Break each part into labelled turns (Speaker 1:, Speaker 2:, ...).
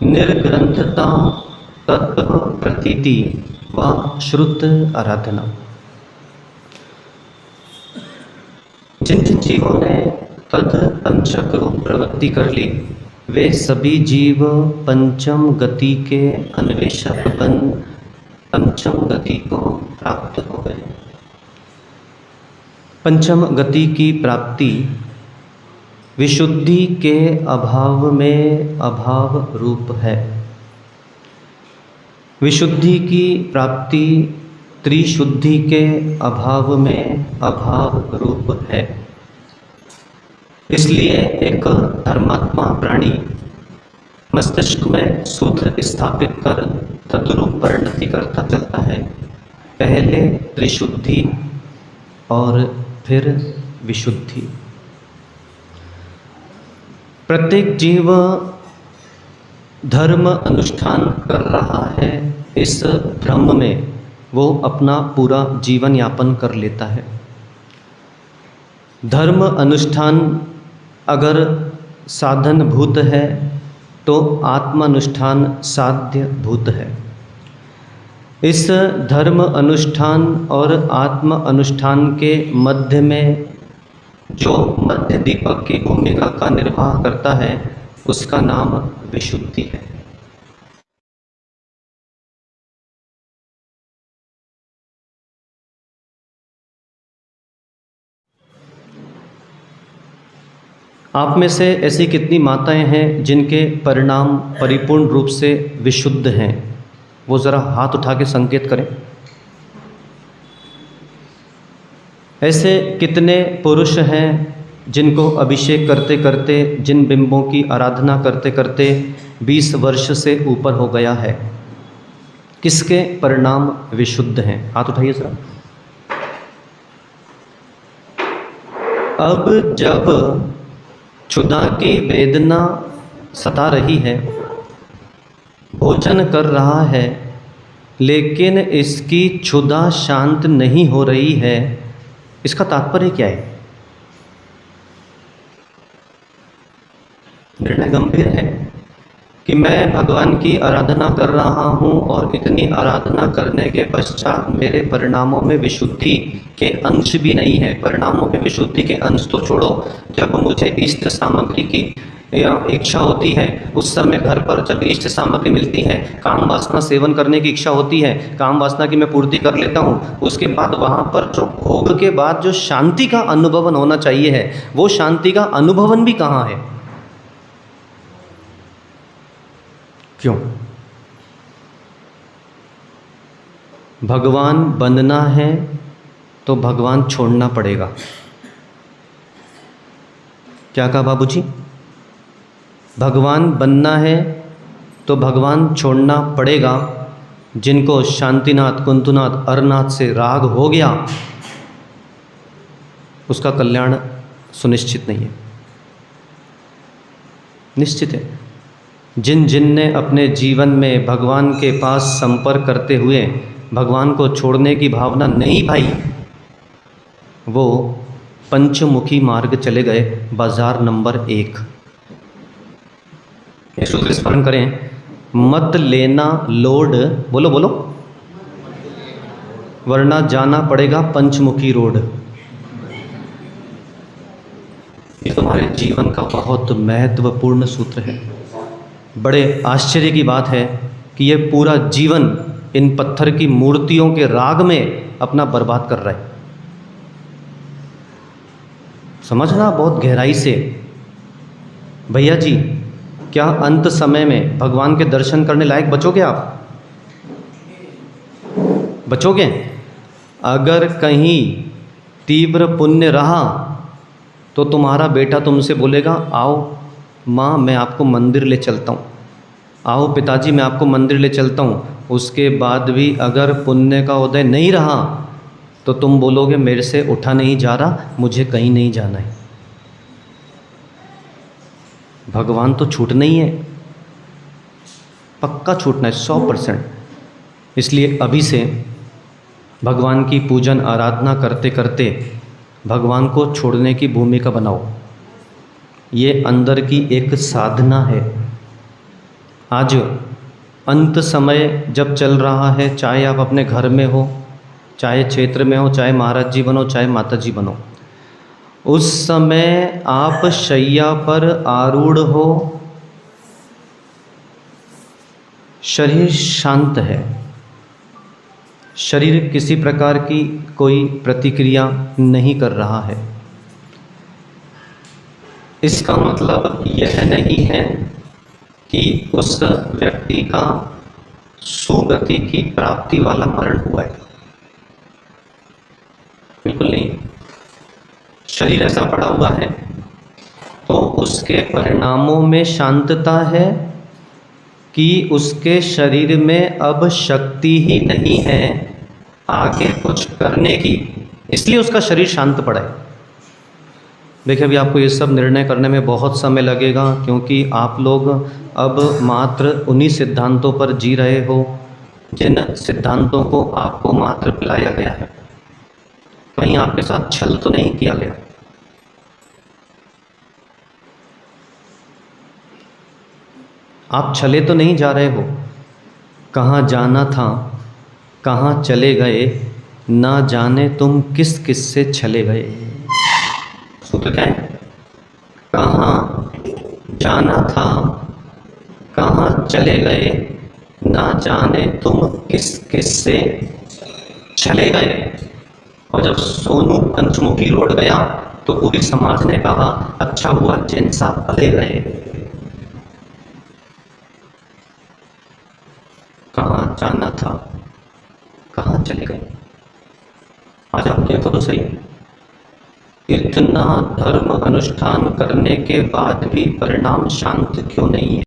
Speaker 1: निर्ग्रंथता, तत्व प्रतीति व श्रुत आराधना। जिन जिन जीवों ने तद पंचक रूप प्रवृत्ति कर ली, वे सभी जीव पंचम गति के अन्वेषक बन पंचम गति को प्राप्त हो गए। पंचम गति की प्राप्ति विशुद्धि के अभाव में अभाव रूप है। विशुद्धि की प्राप्ति त्रिशुद्धि के अभाव में अभाव रूप है। इसलिए एक धर्मात्मा प्राणी मस्तिष्क में सूत्र स्थापित कर तद्रूप परिणति करता चलता है। पहले त्रिशुद्धि और फिर विशुद्धि। प्रत्येक जीव धर्म अनुष्ठान कर रहा है, इस भ्रम में वो अपना पूरा जीवन यापन कर लेता है। धर्म अनुष्ठान अगर साधन भूत है तो आत्मानुष्ठान साध्य भूत है। इस धर्म अनुष्ठान और आत्म अनुष्ठान के मध्य में जो मध्य दीपक की भूमिका का निर्वाह करता है, उसका नाम विशुद्धि है। आप में से ऐसी कितनी माताएं हैं जिनके परिणाम परिपूर्ण रूप से विशुद्ध हैं? वो ज़रा हाथ उठा के संकेत करें। ऐसे कितने पुरुष हैं जिनको अभिषेक करते करते, जिन बिंबों की आराधना करते करते 20 वर्ष से ऊपर हो गया है? किसके परिणाम विशुद्ध हैं? हाथ उठाइए ज़रा। अब जब क्षुधा की वेदना सता रही है, भोजन कर रहा है, लेकिन इसकी क्षुधा शांत नहीं हो रही है, इसका तात्पर्य क्या है? निर्णय गंभीर है कि मैं भगवान की आराधना कर रहा हूँ और इतनी आराधना करने के पश्चात मेरे परिणामों में विशुद्धि के अंश भी नहीं है। परिणामों में विशुद्धि के अंश तो छोड़ो, जब मुझे इष्ट सामग्री की इच्छा होती है, उस समय घर पर जब इष्ट सामग्री मिलती है, काम वासना सेवन करने की इच्छा होती है, काम वासना की मैं पूर्ति कर लेता हूँ, उसके बाद वहाँ पर जो भोग के बाद जो शांति का अनुभवन होना चाहिए है, वो शांति का अनुभवन भी कहाँ है? क्यों? भगवान बनना है तो भगवान छोड़ना पड़ेगा। क्या कहा बाबूजी? भगवान बनना है तो भगवान छोड़ना पड़ेगा। जिनको शांतिनाथ, कुंतुनाथ, अरनाथ से राग हो गया, उसका कल्याण सुनिश्चित नहीं है, निश्चित है। जिन जिन ने अपने जीवन में भगवान के पास संपर्क करते हुए भगवान को छोड़ने की भावना नहीं भाई, वो पंचमुखी मार्ग चले गए, बाजार नंबर 1। सूत्र स्मरण करें, मत लेना लोड, बोलो बोलो, वरना जाना पड़ेगा पंचमुखी रोड। ये तुम्हारे जीवन का बहुत महत्वपूर्ण सूत्र है। बड़े आश्चर्य की बात है कि ये पूरा जीवन इन पत्थर की मूर्तियों के राग में अपना बर्बाद कर रहा है। समझना बहुत गहराई से। भैया जी, क्या अंत समय में भगवान के दर्शन करने लायक बचोगे आप? बचोगे? अगर कहीं तीव्र पुण्य रहा तो तुम्हारा बेटा तुमसे बोलेगा, आओ माँ मैं आपको मंदिर ले चलता हूँ, आओ पिताजी मैं आपको मंदिर ले चलता हूँ। उसके बाद भी अगर पुण्य का उदय नहीं रहा तो तुम बोलोगे मेरे से उठा नहीं जा रहा, मुझे कहीं नहीं जाना है। भगवान तो छूटना ही है, पक्का छूटना है, 100%। इसलिए अभी से भगवान की पूजन आराधना करते करते भगवान को छोड़ने की भूमिका बनाओ। ये अंदर की एक साधना है। आज अंत समय जब चल रहा है, चाहे आप अपने घर में हो, चाहे क्षेत्र में हो, चाहे महाराज जी बनो, चाहे माता जी बनो, उस समय आप शैया पर आरूढ़ हो, शरीर शांत है, शरीर किसी प्रकार की कोई प्रतिक्रिया नहीं कर रहा है। इसका मतलब यह नहीं है कि उस व्यक्ति का सुगति की प्राप्ति वाला मरण हुआ है, बिल्कुल नहीं। शरीर ऐसा पड़ा हुआ है तो उसके परिणामों में शांतता है कि उसके शरीर में अब शक्ति ही नहीं है आगे कुछ करने की, इसलिए उसका शरीर शांत पड़ा है। देखिए, अभी आपको ये सब निर्णय करने में बहुत समय लगेगा, क्योंकि आप लोग अब मात्र उन्हीं सिद्धांतों पर जी रहे हो जिन सिद्धांतों को आपको मात्र पिलाया गया है। कहीं आपके साथ छल तो नहीं किया गया। आप छले तो नहीं जा रहे हो। कहाँ जाना था, कहाँ चले गए, ना जाने तुम किस किस से छले गए। सूत्र क्या है? कहाँ जाना था, कहाँ चले गए, ना जाने तुम किस किस से चले गए। और जब सोनू पंचमुखी लौट गया तो पूरी समाज ने कहा, अच्छा हुआ जिन साहब भले गए। कहाँ जाना था, कहाँ चले गए। आज आप देखो तो सही, इतना धर्म अनुष्ठान करने के बाद भी परिणाम शांत क्यों नहीं है?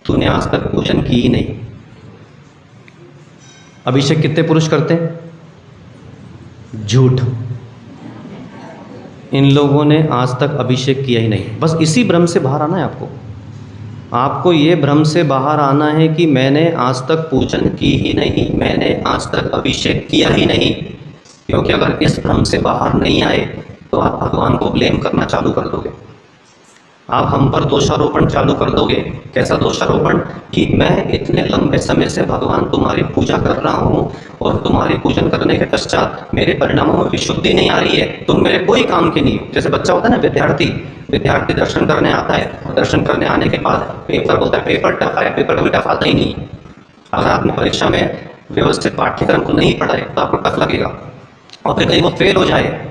Speaker 1: तूने आज तक पूजन की ही नहीं। अभिषेक कितने पुरुष करते हैं? झूठ। इन लोगों ने आज तक अभिषेक किया ही नहीं। बस इसी भ्रम से बाहर आना है आपको। आपको ये भ्रम से बाहर आना है कि मैंने आज तक पूजन की ही नहीं, मैंने आज तक अभिषेक किया ही नहीं। क्योंकि अगर इस भ्रम से बाहर नहीं आए तो आप भगवान को ब्लेम करना चालू कर दोगे। आप हम पर दोषारोपण चालू कर दोगे। कैसा दोषारोपण? कि मैं इतने लंबे समय से भगवान तुम्हारी पूजा कर रहा हूँ और तुम्हारी पूजन करने के पश्चात मेरे परिणामों में विशुद्धि नहीं आ रही है, तुम मेरे कोई काम के नहीं हो। जैसे बच्चा होता है ना, विद्यार्थी दर्शन करने आता है, दर्शन करने आने के बाद पेपर बोलता है पेपर टफ है, पेपर कभी टफ आता ही नहीं। अगर आपने परीक्षा में व्यवस्थित पाठ्यक्रम को नहीं पढ़ा है तो आपको टफ लगेगा। और फिर कहीं वो फेल हो जाए,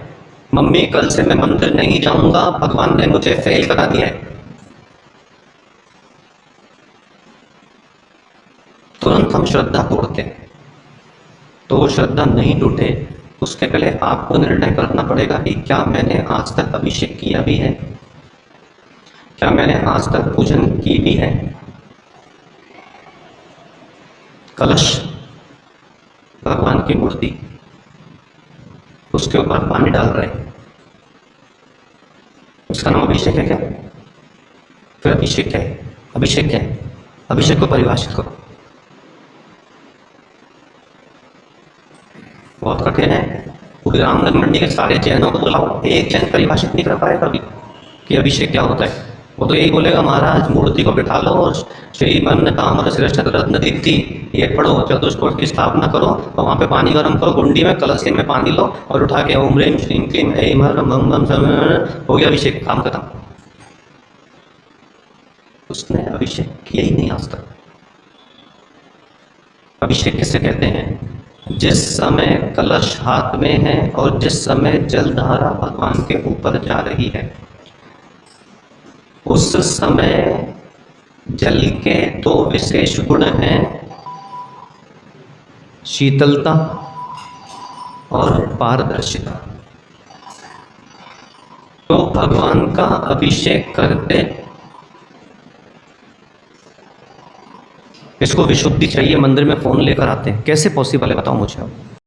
Speaker 1: मम्मी कल से मैं मंदिर नहीं जाऊंगा, भगवान ने मुझे फेल करा दिया है, तुरंत हम श्रद्धा तोड़ते हैं। तो वो श्रद्धा नहीं टूटे उसके पहले आपको निर्णय करना पड़ेगा कि क्या मैंने आज तक अभिषेक किया भी है, क्या मैंने आज तक पूजन की भी है। कलश, भगवान की मूर्ति, उसके ऊपर पानी डाल रहे हैं, उसका नाम अभिषेक है क्या? फिर अभिषेक क्या है? अभिषेक क्या है? अभिषेक को परिभाषित करो। बहुत कठिन है। पूरी रामगढ़ मंडी के सारे जैनों को बुलाओ, एक जैन परिभाषित नहीं कर पाएगा अभी कि अभिषेक क्या होता है। वो तो यही बोलेगा, महाराज मूर्ति को बिठा लो और श्रीमन ताम्र श्रेष्ठ रत्न दीप्ति ये पढ़ो, चतुष्कोट की स्थापना करो और वहाँ पे पानी गर्म करो, गुंडी में कलश में पानी लो और उठा के ओम ह्रीम श्रीम क्लीम ऐम हर मम मम हो गया अभिषेक, काम खत्म। उसने अभिषेक किया ही नहीं आज तक। अभिषेक किसे कहते हैं? जिस समय कलश हाथ में है और जिस समय जलधारा भगवान के ऊपर जा रही है, उस समय जल के दो विशेष गुण हैं, शीतलता और पारदर्शिता। तो भगवान का अभिषेक करते, इसको विशुद्धि चाहिए, मंदिर में फोन लेकर आते हैं, कैसे पॉसिबल है बताओ मुझे।